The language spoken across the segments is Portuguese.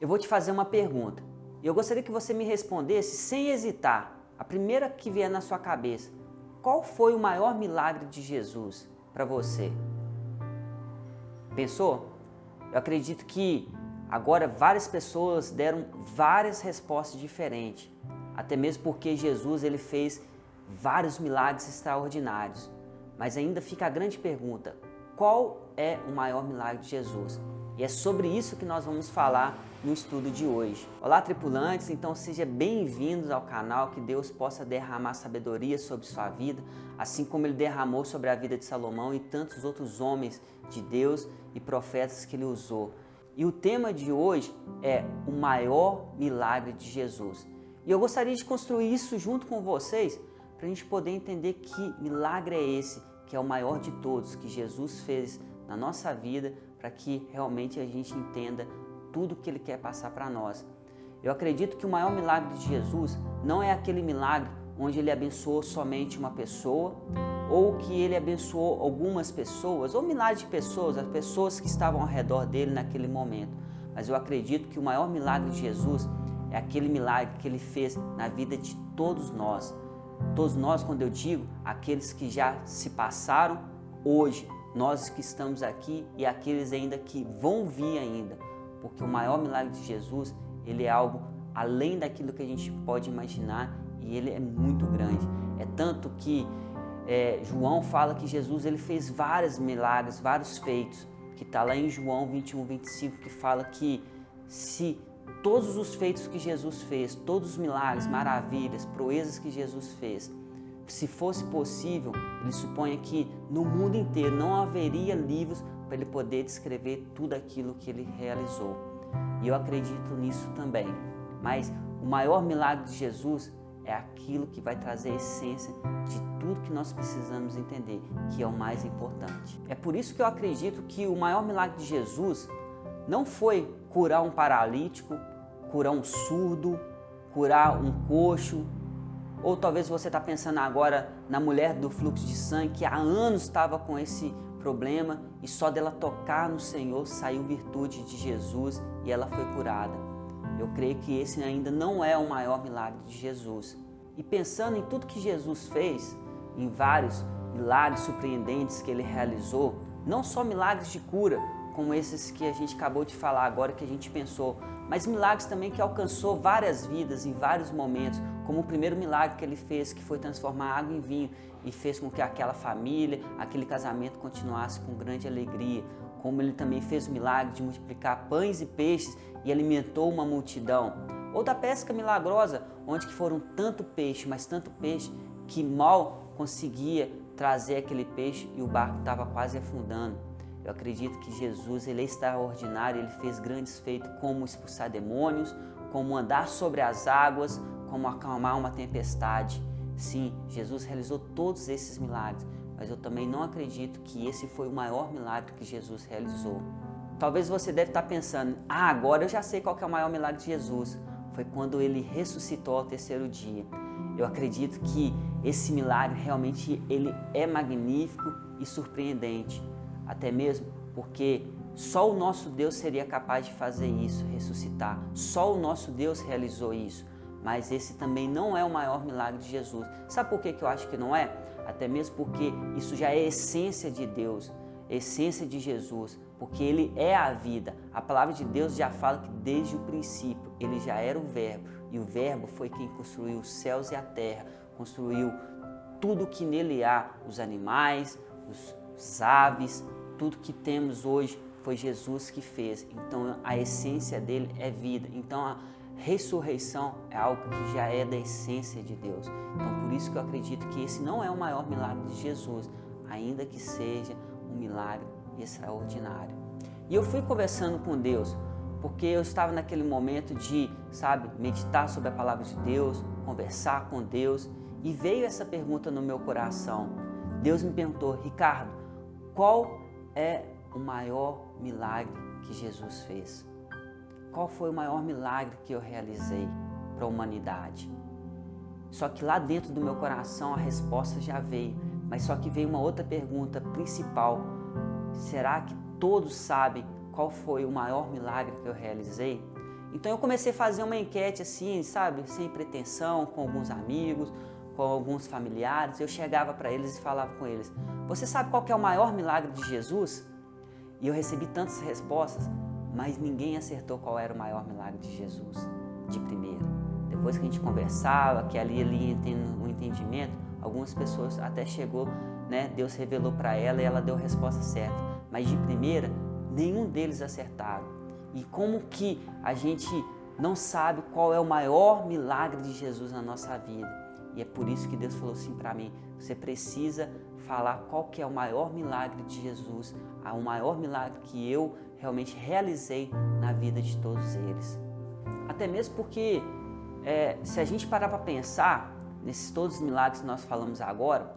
Eu vou te fazer uma pergunta. E eu gostaria que você me respondesse sem hesitar. A primeira que vier na sua cabeça. Qual foi o maior milagre de Jesus para você? Pensou? Eu acredito que agora várias pessoas deram várias respostas diferentes. Até mesmo porque Jesus ele fez vários milagres extraordinários. Mas ainda fica a grande pergunta. Qual é o maior milagre de Jesus? E é sobre isso que nós vamos falar no estudo de hoje. Olá, tripulantes, então sejam bem-vindos ao canal, que Deus possa derramar sabedoria sobre sua vida, assim como Ele derramou sobre a vida de Salomão e tantos outros homens de Deus e profetas que Ele usou. E o tema de hoje é o maior milagre de Jesus. E eu gostaria de construir isso junto com vocês, para a gente poder entender que milagre é esse, que é o maior de todos, que Jesus fez na nossa vida, para que realmente a gente entenda tudo que Ele quer passar para nós. Eu acredito que o maior milagre de Jesus não é aquele milagre onde Ele abençoou somente uma pessoa, ou que Ele abençoou algumas pessoas, ou milhares de pessoas, as pessoas que estavam ao redor dele naquele momento. Mas eu acredito que o maior milagre de Jesus é aquele milagre que Ele fez na vida de todos nós. Todos nós, quando eu digo, aqueles que já se passaram hoje, nós que estamos aqui e aqueles ainda que vão vir ainda. Porque o maior milagre de Jesus, ele é algo além daquilo que a gente pode imaginar e ele é muito grande. É tanto que João fala que Jesus ele fez vários milagres, vários feitos, que está lá em João 21, 25, que fala que se todos os feitos que Jesus fez, todos os milagres, maravilhas, proezas que Jesus fez, se fosse possível, ele supõe que no mundo inteiro não haveria livros para ele poder descrever tudo aquilo que ele realizou. E eu acredito nisso também. Mas o maior milagre de Jesus é aquilo que vai trazer a essência de tudo que nós precisamos entender, que é o mais importante. É por isso que eu acredito que o maior milagre de Jesus não foi curar um paralítico, curar um surdo, curar um coxo. Ou talvez você está pensando agora na mulher do fluxo de sangue, que há anos estava com esse problema e só dela tocar no Senhor saiu virtude de Jesus e ela foi curada. Eu creio que esse ainda não é o maior milagre de Jesus. E pensando em tudo que Jesus fez, em vários milagres surpreendentes que Ele realizou, não só milagres de cura, como esses que a gente acabou de falar agora, que a gente pensou, mas milagres também que alcançou várias vidas em vários momentos, como o primeiro milagre que Ele fez, que foi transformar água em vinho e fez com que aquela família, aquele casamento continuasse com grande alegria, como Ele também fez o milagre de multiplicar pães e peixes e alimentou uma multidão, ou da pesca milagrosa, onde que foram tanto peixe, mas tanto peixe, que mal conseguia trazer aquele peixe e o barco estava quase afundando. Eu acredito que Jesus ele é extraordinário, Ele fez grandes feitos como expulsar demônios, como andar sobre as águas, como acalmar uma tempestade. Sim, Jesus realizou todos esses milagres, mas eu também não acredito que esse foi o maior milagre que Jesus realizou. Talvez você deve estar pensando, agora eu já sei qual que é o maior milagre de Jesus. Foi quando Ele ressuscitou ao terceiro dia. Eu acredito que esse milagre realmente ele é magnífico e surpreendente. Até mesmo porque só o nosso Deus seria capaz de fazer isso, ressuscitar. Só o nosso Deus realizou isso. Mas esse também não é o maior milagre de Jesus. Sabe por que eu acho que não é? Até mesmo porque isso já é a essência de Deus, a essência de Jesus, porque Ele é a vida. A palavra de Deus já fala que desde o princípio Ele já era o Verbo. E o Verbo foi quem construiu os céus e a terra, construiu tudo que nele há, os animais, os aves, tudo que temos hoje foi Jesus que fez. Então a essência dele é vida. Então a ressurreição é algo que já é da essência de Deus. Então por isso que eu acredito que esse não é o maior milagre de Jesus, ainda que seja um milagre extraordinário. E eu fui conversando com Deus, porque eu estava naquele momento de, meditar sobre a palavra de Deus, conversar com Deus, e veio essa pergunta no meu coração. Deus me perguntou, Ricardo, qual é o maior milagre que Jesus fez? Qual foi o maior milagre que eu realizei para a humanidade? Só que lá dentro do meu coração a resposta já veio, mas só que veio uma outra pergunta principal. Será que todos sabem qual foi o maior milagre que eu realizei? Então eu comecei a fazer uma enquete assim, sabe, sem pretensão, com alguns amigos, com alguns familiares. Eu chegava para eles e falava com eles: você sabe qual que é o maior milagre de Jesus? E eu recebi tantas respostas, mas ninguém acertou qual era o maior milagre de Jesus, de primeira. Depois que a gente conversava, que ali ia tendo um entendimento, algumas pessoas até chegou, né, Deus revelou para ela e ela deu a resposta certa. Mas de primeira, nenhum deles acertaram. E como que a gente não sabe qual é o maior milagre de Jesus na nossa vida? E é por isso que Deus falou assim para mim: você precisa falar qual que é o maior milagre de Jesus, o maior milagre que eu realmente realizei na vida de todos eles. Até mesmo porque, se a gente parar para pensar nesses todos os milagres que nós falamos agora,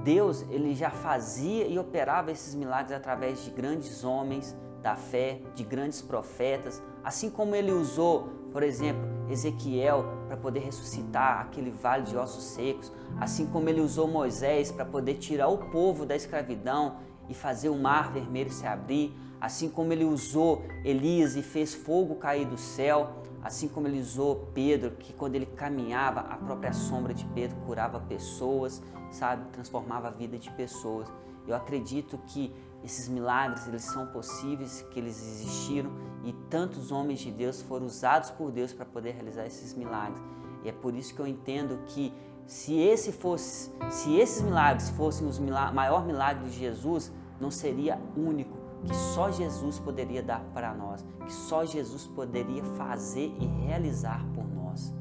Deus ele já fazia e operava esses milagres através de grandes homens da fé, de grandes profetas, assim como ele usou, por exemplo, Ezequiel para poder ressuscitar aquele vale de ossos secos, assim como ele usou Moisés para poder tirar o povo da escravidão e fazer o mar vermelho se abrir, assim como ele usou Elias e fez fogo cair do céu, assim como ele usou Pedro, que quando ele caminhava, a própria sombra de Pedro curava pessoas, sabe, transformava a vida de pessoas. Eu acredito que esses milagres, eles são possíveis, que eles existiram e tantos homens de Deus foram usados por Deus para poder realizar esses milagres. E é por isso que eu entendo que se esses milagres fossem os maior milagre de Jesus, não seria único, que só Jesus poderia dar para nós, que só Jesus poderia fazer e realizar por nós.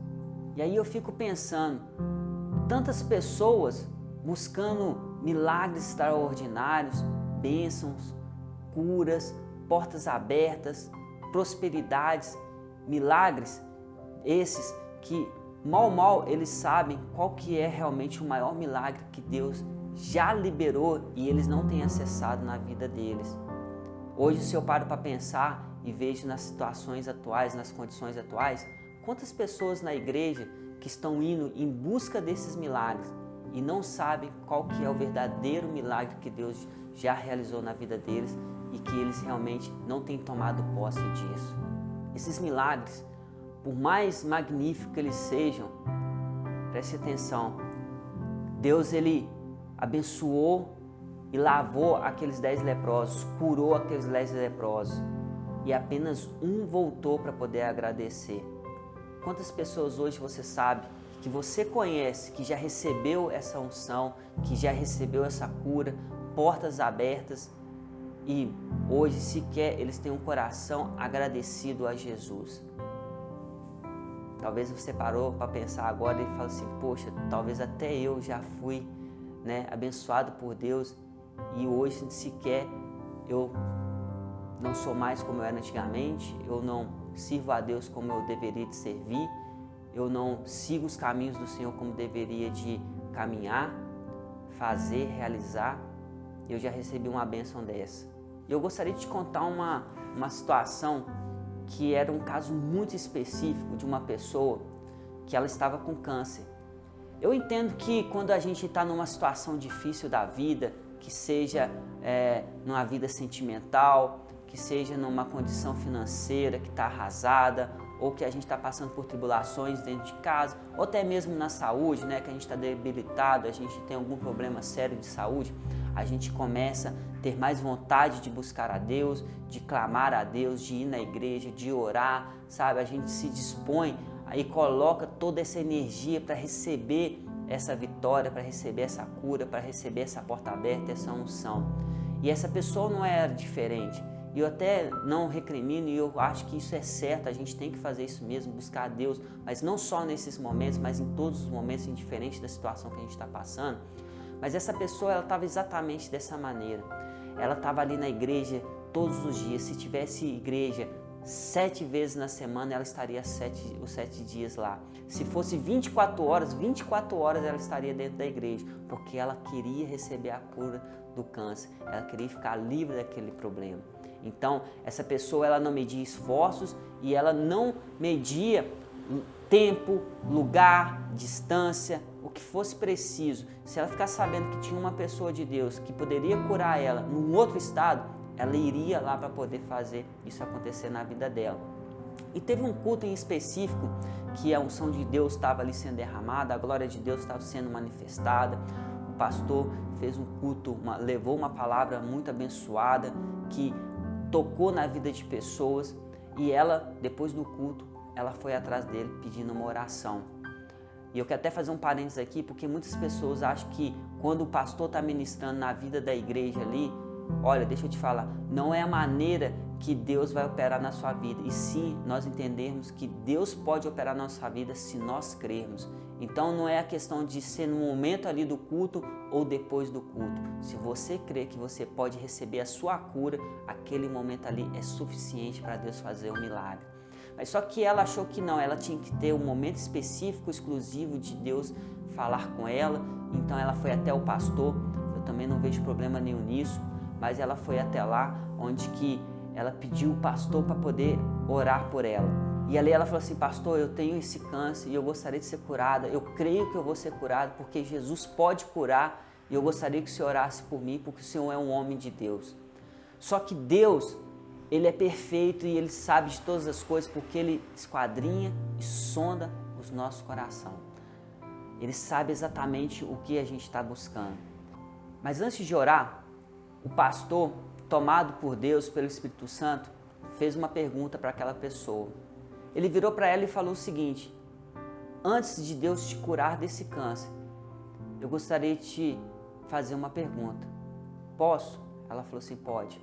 E aí eu fico pensando, tantas pessoas buscando milagres extraordinários, bênçãos, curas, portas abertas, prosperidades, milagres, esses que mal eles sabem qual que é realmente o maior milagre que Deus já liberou e eles não têm acessado na vida deles. Hoje, se eu paro para pensar e vejo nas situações atuais, nas condições atuais, quantas pessoas na igreja que estão indo em busca desses milagres e não sabem qual que é o verdadeiro milagre que Deus já realizou na vida deles e que eles realmente não têm tomado posse disso. Esses milagres, por mais magníficos que eles sejam, preste atenção, Deus ele abençoou e lavou aqueles 10 leprosos, curou aqueles 10 leprosos e apenas um voltou para poder agradecer. Quantas pessoas hoje você sabe, que você conhece, que já recebeu essa unção, que já recebeu essa cura, portas abertas e hoje sequer eles têm um coração agradecido a Jesus? Talvez você parou para pensar agora e fala assim: poxa, talvez até eu já fui, abençoado por Deus e hoje sequer eu não sou mais como eu era antigamente, eu não sirvo a Deus como eu deveria de servir, eu não sigo os caminhos do Senhor como deveria de caminhar, fazer, realizar. Eu já recebi uma bênção dessa. Eu gostaria de te contar uma situação que era um caso muito específico de uma pessoa que ela estava com câncer. Eu entendo que quando a gente está numa situação difícil da vida, que seja numa vida sentimental, que seja numa condição financeira que está arrasada, ou que a gente está passando por tribulações dentro de casa, ou até mesmo na saúde, que a gente está debilitado, a gente tem algum problema sério de saúde, a gente começa a ter mais vontade de buscar a Deus, de clamar a Deus, de ir na igreja, de orar, sabe? A gente se dispõe e coloca toda essa energia para receber essa vitória, para receber essa cura, para receber essa porta aberta, essa unção. E essa pessoa não era diferente. E eu até não recrimino e eu acho que isso é certo, a gente tem que fazer isso mesmo, buscar a Deus, mas não só nesses momentos, mas em todos os momentos, indiferente da situação que a gente está passando. Mas essa pessoa, ela estava exatamente dessa maneira. Ela estava ali na igreja todos os dias. Se tivesse igreja 7 vezes na semana, ela estaria os 7 dias lá. Se fosse 24 horas ela estaria dentro da igreja, porque ela queria receber a cura do câncer, ela queria ficar livre daquele problema. Então, essa pessoa, ela não media esforços e ela não media tempo, lugar, distância, o que fosse preciso. Se ela ficar sabendo que tinha uma pessoa de Deus que poderia curar ela num outro estado, ela iria lá para poder fazer isso acontecer na vida dela. E teve um culto em específico que a unção de Deus estava ali sendo derramada, a glória de Deus estava sendo manifestada. O pastor fez um culto, levou uma palavra muito abençoada que tocou na vida de pessoas, e ela, depois do culto, ela foi atrás dele pedindo uma oração. E eu quero até fazer um parênteses aqui, porque muitas pessoas acham que quando o pastor está ministrando na vida da igreja ali, olha, deixa eu te falar, não é a maneira que Deus vai operar na sua vida, e sim nós entendermos que Deus pode operar na nossa vida se nós crermos. Então não é a questão de ser no momento ali do culto ou depois do culto. Se você crê que você pode receber a sua cura, aquele momento ali é suficiente para Deus fazer um milagre. Mas só que ela achou que não, ela tinha que ter um momento específico, exclusivo de Deus falar com ela. Então ela foi até o pastor, eu também não vejo problema nenhum nisso, mas ela foi até lá, onde que ela pediu o pastor para poder orar por ela. E ali ela falou assim: pastor, eu tenho esse câncer e eu gostaria de ser curada, eu creio que eu vou ser curada porque Jesus pode curar e eu gostaria que o Senhor orasse por mim porque o Senhor é um homem de Deus. Só que Deus, Ele é perfeito e Ele sabe de todas as coisas porque Ele esquadrinha e sonda os nossos corações. Ele sabe exatamente o que a gente está buscando. Mas antes de orar, o pastor, tomado por Deus, pelo Espírito Santo, fez uma pergunta para aquela pessoa. Ele virou para ela e falou o seguinte: antes de Deus te curar desse câncer, eu gostaria de te fazer uma pergunta. Posso? Ela falou assim: pode.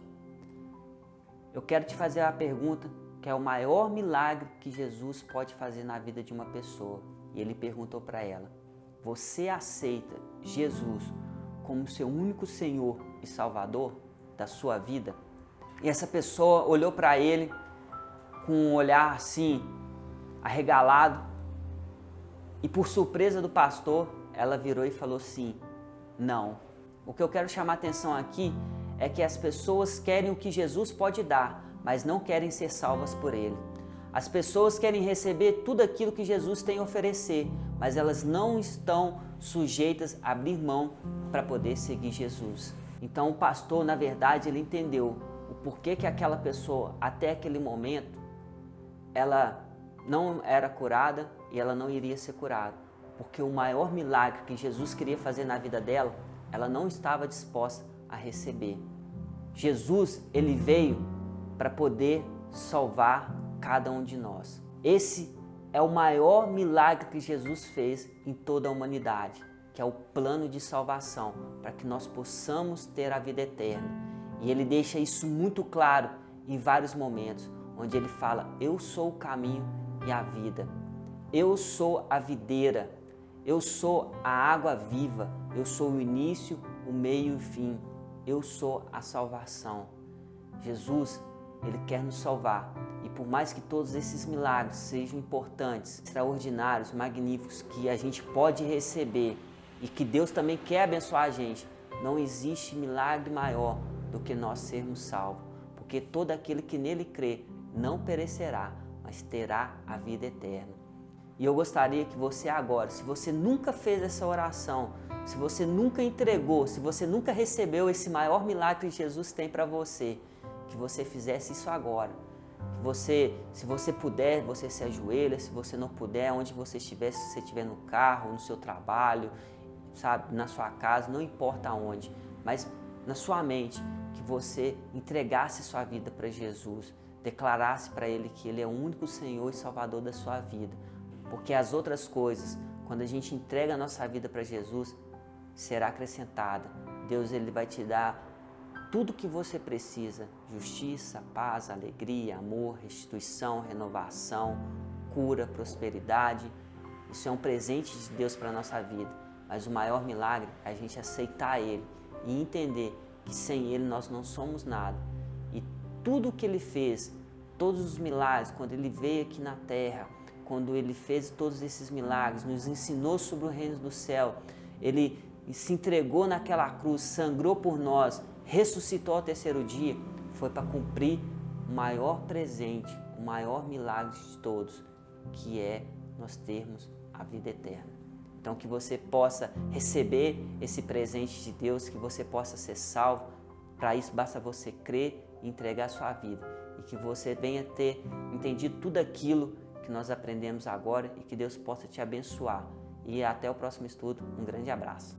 Eu quero te fazer a pergunta que é o maior milagre que Jesus pode fazer na vida de uma pessoa. E ele perguntou para ela: você aceita Jesus como seu único Senhor e Salvador da sua vida? E essa pessoa olhou para ele com um olhar assim, arregalado, e por surpresa do pastor, ela virou e falou assim: não. O que eu quero chamar a atenção aqui é que as pessoas querem o que Jesus pode dar, mas não querem ser salvas por Ele. As pessoas querem receber tudo aquilo que Jesus tem a oferecer, mas elas não estão sujeitas a abrir mão para poder seguir Jesus. Então o pastor, na verdade, ele entendeu o porquê que aquela pessoa, até aquele momento, ela não era curada e ela não iria ser curada. Porque o maior milagre que Jesus queria fazer na vida dela, ela não estava disposta a receber. Jesus, ele veio para poder salvar cada um de nós. Esse é o maior milagre que Jesus fez em toda a humanidade, que é o plano de salvação, para que nós possamos ter a vida eterna. E ele deixa isso muito claro em vários momentos, onde ele fala: eu sou o caminho e a vida, eu sou a videira, eu sou a água viva, eu sou o início, o meio e o fim, eu sou a salvação. Jesus, ele quer nos salvar, e por mais que todos esses milagres sejam importantes, extraordinários, magníficos, que a gente pode receber e que Deus também quer abençoar a gente, não existe milagre maior do que nós sermos salvos, porque todo aquele que nele crê não perecerá, mas terá a vida eterna. E eu gostaria que você agora, se você nunca fez essa oração, se você nunca entregou, se você nunca recebeu esse maior milagre que Jesus tem para você, que você fizesse isso agora. Que você, se você puder, você se ajoelha, se você não puder, onde você estiver, se você estiver no carro, no seu trabalho, sabe, na sua casa, não importa onde, mas na sua mente, que você entregasse sua vida para Jesus, declarasse para Ele que Ele é o único Senhor e Salvador da sua vida. Porque as outras coisas, quando a gente entrega a nossa vida para Jesus, será acrescentada. Deus, Ele vai te dar tudo que você precisa: justiça, paz, alegria, amor, restituição, renovação, cura, prosperidade. Isso é um presente de Deus para a nossa vida. Mas o maior milagre é a gente aceitar Ele e entender que sem Ele nós não somos nada. E tudo o que Ele fez, todos os milagres, quando Ele veio aqui na terra, quando Ele fez todos esses milagres, nos ensinou sobre o reino do céu, Ele se entregou naquela cruz, sangrou por nós, ressuscitou ao terceiro dia, foi para cumprir o maior presente, o maior milagre de todos, que é nós termos a vida eterna. Então que você possa receber esse presente de Deus, que você possa ser salvo. Para isso basta você crer e entregar a sua vida. e que você venha ter entendido tudo aquilo que nós aprendemos agora e que Deus possa te abençoar. E até o próximo estudo. Um grande abraço.